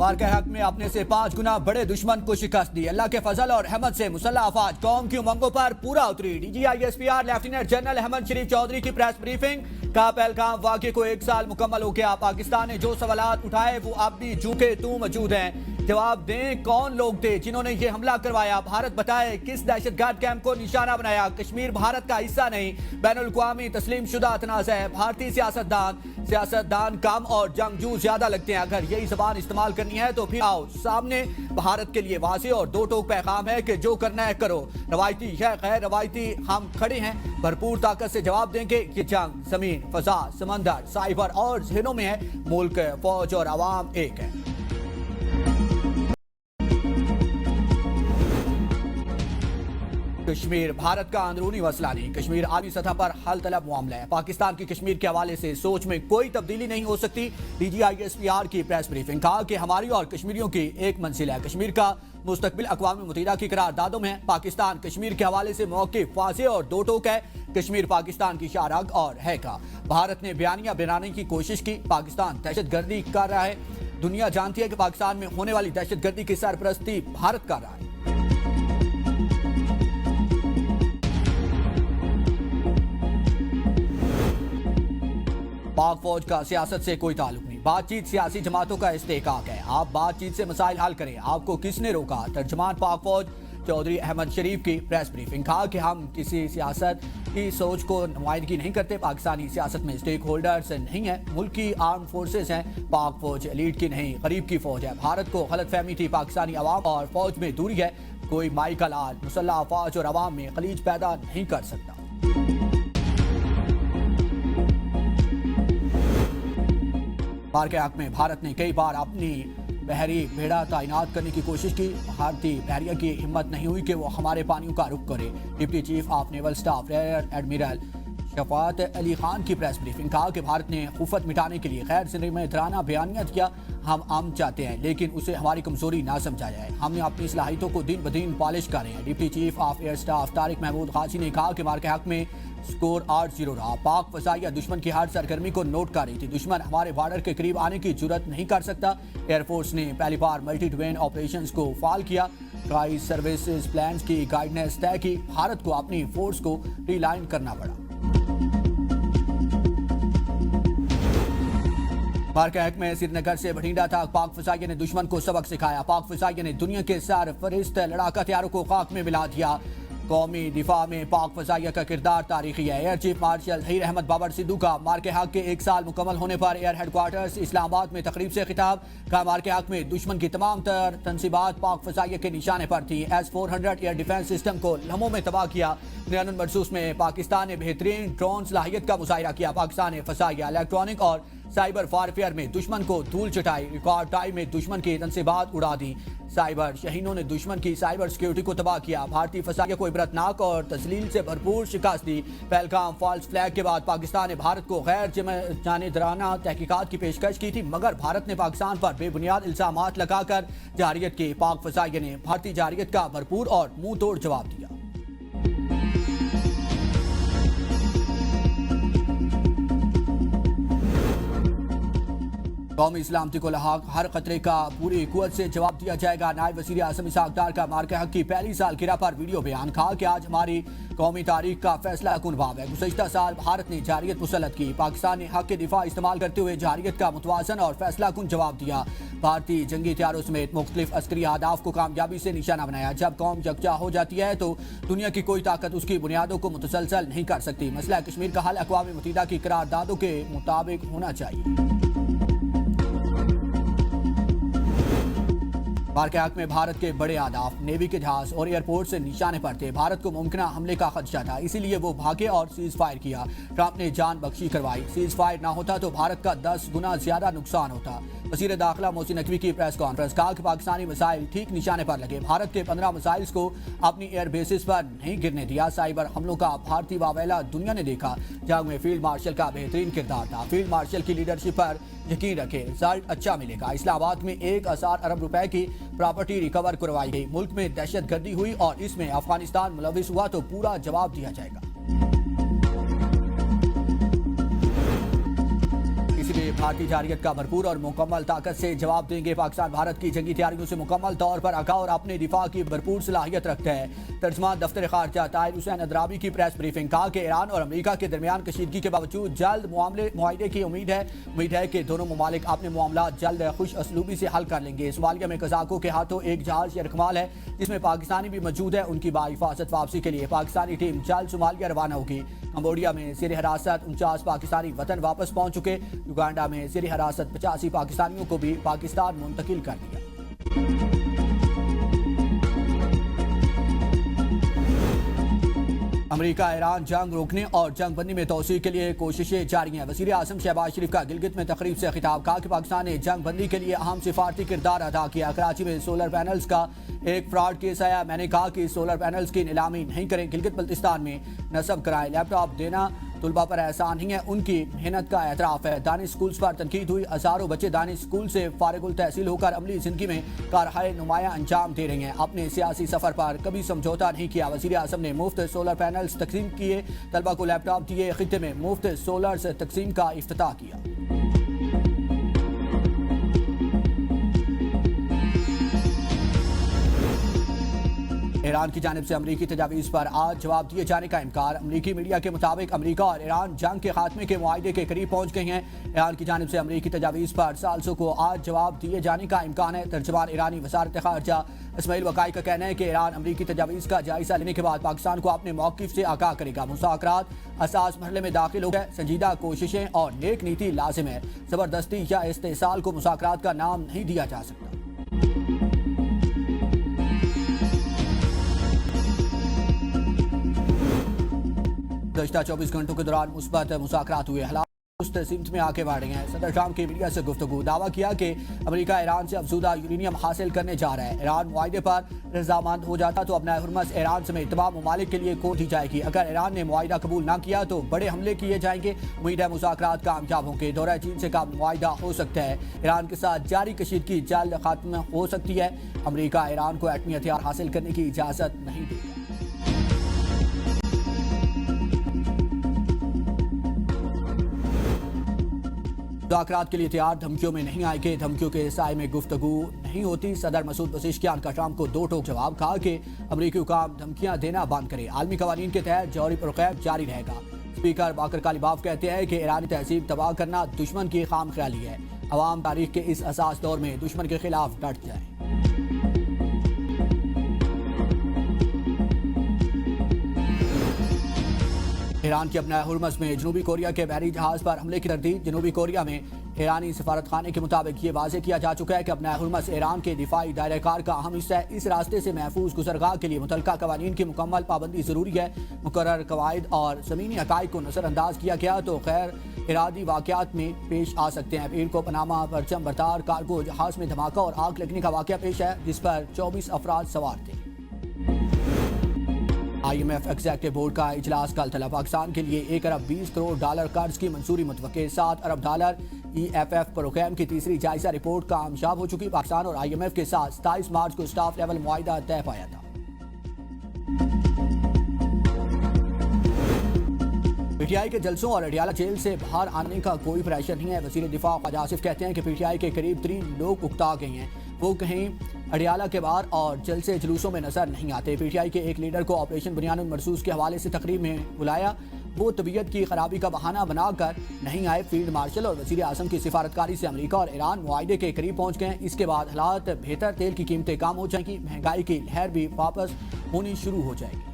मार्के हक में अपने से 5 गुना बड़े दुश्मन को शिकस्त दी। अल्लाह के फजल और रहमत से मुसल्लह अफवाज कौम की उमंगों पर पूरा उतरी। DGISPR लेफ्टिनेंट जनरल अहमद शरीफ चौधरी की प्रेस ब्रीफिंग का पहलगाम वाक़े को 1 साल मुकम्मल हो गया। पाकिस्तान ने जो सवालात उठाए वो अब भी झूठे तू मौजूद हैं। जवाब दें कौन लोग थे जिन्होंने ये हमला करवाया। भारत बताए किस दहशतगर्द कैंप को निशाना बनाया। कश्मीर भारत का हिस्सा नहीं, बैनुल-अक़वामी तस्लीम शुदा तनाज़ा है। भारतीय सियासतदान कम और जंगजू ज्यादा लगते हैं। अगर यही जबान इस्तेमाल करनी है तो फिर आओ सामने। भारत के लिए वाज़ेह और दो टोक पैगाम है कि जो करना है करो। रवायती या गैर रवायती हम खड़े हैं, भरपूर ताकत से जवाब देंगे। ये जंग जमीन, फजा, समंदर, साइबर और जहनों में है। मुल्क, फौज और आवाम एक है। कश्मीर भारत का अंदरूनी मसला नहीं, कश्मीर आलमी सतह पर हल तलब मामला है। पाकिस्तान की कश्मीर के हवाले से सोच में कोई तब्दीली नहीं हो सकती। DGISPR की प्रेस ब्रीफिंग कहा कि हमारी और कश्मीरियों की एक मंजिल है। कश्मीर का मुस्तकबिल अक़वाम मुत्तहिदा की करारदादों में है। पाकिस्तान कश्मीर के हवाले से मौक़िफ़ वाज़ेह और दो टोक है। कश्मीर पाकिस्तान की शाहरग और है का। भारत ने बयानिया बनाने की कोशिश की। पाकिस्तान दहशतगर्दी कर रहा है। दुनिया जानती है कि पाकिस्तान में होने वाली दहशतगर्दी की सरपरस्ती भारत कर रहा है। पाक फौज का सियासत से कोई ताल्लुक नहीं। बातचीत सियासी जमातों का इस्तेहकाक है। आप बातचीत से मसाइल हल करें। आपको किसने रोका? तर्जमान पाक फौज चौधरी अहमद शरीफ की प्रेस ब्रीफिंग कहा कि हम किसी सियासत की सोच को नुमाइंदगी नहीं करते। पाकिस्तानी सियासत में स्टेक होल्डर्स नहीं है। मुल्क की आर्म फोर्सेस हैं। पाक फौज एलीट की नहीं, गरीब की फौज है। भारत को गलतफहमी थी पाकिस्तानी अवाम और फौज में दूरी है। कोई माइकल लाल मुसल्लह अफवाज और अवाम में खलीज पैदा नहीं कर सकता। मार्के हक में भारत ने कई बार अपनी बहरी बेड़ा तैनात करने की कोशिश की। भारतीय बहरिया की हिम्मत नहीं हुई कि वो हमारे पानियों का रुख करे। Deputy chief of naval staff rear admiral Shafat Ali Khan की प्रेस ब्रीफिंग कहा कि भारत ने खुफत मिटाने के लिए गैर जिम्मेदाराना बयानिया दिया। हम चाहते हैं लेकिन उसे हमारी कमजोरी ना समझा जाए। हमने अपनी सलाहियतों को दिन ब दिन पॉलिश कर रहे हैं। Deputy chief of air staff Tariq Mahmood Ghazi ने कहा कि मार्के हक में स्कोर 8-0 रहा। पाक फजाइया दुश्मन की हर सरगर्मी को नोट कर रही थी। दुश्मन हमारे बॉर्डर के करीब आने की जुर्रत नहीं कर सकता। एयरफोर्स ने पहली बार मल्टी डोमेन ऑपरेशंस को फाल किया। स्काई सर्विसेज प्लान की गाइडेंस तय की। भारत को अपनी फोर्स को रिलाइन करना पड़ा। मार्के हक में श्रीनगर से बठिंडा तक पाक फजाइया ने दुश्मन को सबक सिखाया। पाक फजाइया ने दुनिया के सरफरिस्त लड़ाका हथियारों को खाक में मिला दिया। कौमी दिफा में पाक फजाइया का किरदार तारीखी है। Air chief marshal Zaheer Ahmed Babar Sidhu का मार्के हक के 1 साल मुकम्मल होने पर एयर हेडक्वार्टर्स इस्लामाबाद में तकरीब से खिताब का। मार्के हक में दुश्मन की तमाम तर तनसीबात पाक फजाइया के निशाने पर थी। S-400 एयर डिफेंस सिस्टम को लम्हों में तबाह किया। नियानुल मरसूस में पाकिस्तान ने बेहतरीन ड्रोन सलाहियत का मुजाहिरा किया। पाकिस्तान ने फजाइया, इलेक्ट्रॉनिक और साइबर वारफेयर में दुश्मन को धूल चटाई। रिकॉर्ड टाइम में दुश्मन की तनसीबात उड़ा दी। साइबर शहीनों ने दुश्मन की साइबर सिक्योरिटी को तबाह किया। भारतीय फजाइया को इबरतनाक और तस्लील से भरपूर शिकस्त दी। पहलगाम फॉल्स फ्लैग के बाद पाकिस्तान ने भारत को गैर जानिबदाराना तहकीकात की पेशकश की थी, मगर भारत ने पाकिस्तान पर बेबुनियाद इल्जामात लगाकर जारियत की। पाक फजाइया ने भारतीय जारियत का भरपूर और मुंह तोड़ जवाब दिया। कौमी सलामती को लहाक हर खतरे का पूरी कुव्वत से जवाब दिया जाएगा। नायब वज़ीर आज़म इसहाक डार का मार्के हक की पहली सालगिरह पर वीडियो बयान। कहा कि आज हमारी कौमी तारीख का फैसला कुन बाब है। गुज़श्ता साल भारत ने जारियत मुसल्लत की। पाकिस्तान ने हक के दिफा इस्तेमाल करते हुए जारियत का मुतवाज़न और फैसला कुन जवाब दिया। भारतीय जंगी हथियारों समेत मुख्तलिफ अस्करी अहदाफ को कामयाबी से निशाना बनाया। जब कौम यकजा हो जाती है तो दुनिया की कोई ताकत उसकी बुनियादों को मुतसलसल नहीं कर सकती। मसला कश्मीर का हल अक़वाम मुत्तहिदा की करारदादों के मुताबिक होना चाहिए। मार्के हक में भारत के बड़े आदाफ नेवी के जहाज और एयरपोर्ट से निशाने पर थे। भारत को मुमकिन हमले का खदशा था, इसीलिए वो भागे और सीज फायर किया। ट्रंप ने जान बख्शी करवाई। सीज फायर ना होता तो भारत का 10 गुना ज्यादा नुकसान होता। वज़ीर दाखिला मोहसिन नकवी की प्रेस कॉन्फ्रेंस। कहा कि पाकिस्तानी मिसाइल ठीक निशाने पर लगे। भारत के 15 मिसाइल्स को अपनी एयर बेसिस पर नहीं गिरने दिया। साइबर हमलों का भारतीय वावेला दुनिया ने देखा। जंग में फील्ड मार्शल का बेहतरीन किरदार था। फील्ड मार्शल की लीडरशिप पर यकीन रखें, रिजल्ट अच्छा मिलेगा। इस्लामाबाद में 1,000 अरब रुपए की प्रॉपर्टी रिकवर करवाई गई। मुल्क में दहशतगर्दी हुई और इसमें अफगानिस्तान मुलविस हुआ तो पूरा जवाब दिया जाएगा। भारतीय जारियत का भरपूर और मुकम्मल ताकत से जवाब देंगे। पाकिस्तान भारत की जंगी तैयारियों से मुकम्मल तौर पर आगाह और अपने दिफा की भरपूर सलाहियत रखता है। तर्जमान दफ्तर खारजा ताहिर हुसैन अदराबी की प्रेस ब्रीफिंग, कहा कि ईरान और अमेरिका के दरमियान कशीदगी के बावजूद जल्द मुआहदे की उम्मीद है कि दोनों ममालिक अपने मामला जल्द खुश असलूबी से हल कर लेंगे। सोमालिया में कज़ाकों के हाथों एक जहाज यरकमाल है जिसमें पाकिस्तानी भी मौजूद है। उनकी बाहिफाजत वापसी के लिए पाकिस्तानी टीम जल्द सोमालिया रवाना होगी। कंबोडिया में ज़ेर हिरासत 49 पाकिस्तानी वतन वापस पहुंच चुके। युगांडा में ज़ेर हिरासत 85 पाकिस्तानियों को भी पाकिस्तान मुंतकिल कर दिया। अमेरिका ईरान जंग रोकने और जंग बंदी में तोसी के लिए कोशिशें जारी हैं। वज़ीर आज़म शहबाज शरीफ का गिलगित में तकरीब से खिताब, कहा कि पाकिस्तान ने जंग बंदी के लिए अहम सिफारती किरदार अदा किया। कराची में सोलर पैनल्स का एक फ्रॉड केस आया, मैंने कहा कि सोलर पैनल्स की नीलामी नहीं करें। गिलगित बल्तिस्तान में नस्ब कराएं, लैपटॉप देना तुलबा पर एहसान नहीं है, उनकी मेहनत का एतराफ़ है। दानिश स्कूल्स पर तनकीद हुई, हज़ारों बच्चे दानिश स्कूल से फारिगुल तहसील होकर अमली ज़िंदगी में कारहाय नुमाया अंजाम दे रही हैं। अपने सियासी सफ़र पर कभी समझौता नहीं किया। वज़ीर आज़म ने मुफ्त सोलर पैनल्स तकसीम किए, तलबा को लैपटॉप दिए, खित्ते में मुफ्त सोलर तकसीम का इफ्तिताह किया। ईरान की जानिब से अमरीकी तजावीज़ पर आज जवाब दिए जाने का इम्कान। अमरीकी मीडिया के मुताबिक अमरीका और ईरान जंग के खात्मे के मुआहदे के करीब पहुंच गए हैं। ईरान की जानिब से अमरीकी तजावीज़ पर सालसों को आज जवाब दिए जाने का इम्कान है। तर्जमान ईरानी वज़ारत ख़ारजा इस्माइल वकाई का कहना है कि ईरान अमरीकी तजावीज़ का जायजा लेने के बाद पाकिस्तान को अपने मौक़िफ़ से आगाह करेगा। मुज़ाकरात असास मरहले में दाखिल हो गए, संजीदा कोशिशें और नेक नीति लाजिम है। ज़बरदस्ती या इस्तेसाल को मुज़ाकरात का नाम नहीं दिया जा सकता। गुज़श्ता 24 घंटों के दौरान मुस्बत मुज़ाकरात हुए, हालात सिमत में आके बढ़ गए हैं। सदर ट्रंप की मीडिया से गुफ्तगू, दावा किया कि अमेरिका ईरान से अफजूदा यूरेनियम हासिल करने जा रहा है। ईरान मुआहदे पर रजामंद हो जाता तो अपना हुर्मस ईरान समेत तमाम ममालिक के लिए खोल दी जाएगी। अगर ईरान ने मुआहदा कबूल ना किया तो बड़े हमले किए जाएंगे। उम्मीद है मुज़ाकरात कामयाब होंगे। दौरा चीन से का मुआहदा हो सकता है। ईरान के साथ जारी कशीदगी जल्द खत्म हो सकती है। अमेरिका ईरान को एटमी हथियार हासिल करने की इजाज़त नहीं देगा। मुज़ाकरात के लिए तैयार, धमकियों में नहीं आएंगे, धमकियों के साए में गुफ्तगू नहीं होती। सदर मसूद पज़ेश्कियान का ट्रंप को दो टोक जवाब, कहा कि अमरीकी हुकाम धमकियां देना बंद करें, आलमी कवानीन के तहत जौहरी पुरखैर जारी रहेगा। स्पीकर बाकर कालिबाफ कहते हैं कि ईरानी तहजीब तबाह करना दुश्मन की खाम ख्याली है। अवाम तारीख के इस असास दौर में दुश्मन के खिलाफ डट जाए। ईरान की अपना हुर्मस में जनूबी कोरिया के बहरी जहाज पर हमले की तरदीद। जनूबी कोरिया में ईरानी सफारत खाने के मुताबिक ये वाज़ेह किया जा चुका है कि अपना हुर्मस ईरान के दिफाई दायरे कार का अहम हिस्सा है। इस रास्ते से महफूज गुजरगाह के लिए मुतल्लिका कवानीन की मुकम्मल पाबंदी जरूरी है। मुकर्रर कवायद और ज़मीनी हक़ाइक़ को नज़रअंदाज किया गया तो गैर इरादी वाक़यात में पेश आ सकते हैं। पीर को पनामा परचम बरदार कार्गो जहाज में धमाका और आग लगने का वाक़या पेश है, जिस पर 24 अफराद सवार थे। IMF एग्जीक्यूटिव बोर्ड का इजलास कल तलब। पाकिस्तान के लिए $1 अरब 20 करोड़ कर्ज की मंजूरी मुतवक्के। $7 अरब EFF प्रोग्राम की तीसरी जायजा रिपोर्ट कामयाब हो चुकी। पाकिस्तान और IMF के साथ 27 मार्च को स्टाफ लेवल मुआहिदा तय पाया था। PTI के जलसों और अडियाला जेल से बाहर आने का कोई प्रेशर नहीं है। वज़ीर दिफा ख्वाजा आसिफ कहते हैं कि PTI के करीब 3 लोग उकता गए हैं, वो कहीं अडियाला के बाहर और जलसे जुलूसों में नजर नहीं आते। PTI के एक लीडर को ऑपरेशन बुनियानुल मरसूस के हवाले से तकरीब में बुलाया, वो तबीयत की खराबी का बहाना बनाकर नहीं आए। फील्ड मार्शल और वज़ीर आज़म की सिफारतकारी से अमेरिका और ईरान मुआहदे के करीब पहुंच गए। इसके बाद हालात बेहतर, तेल की कीमतें कम हो जाएंगी, महंगाई की लहर भी वापस होनी शुरू हो जाएगी।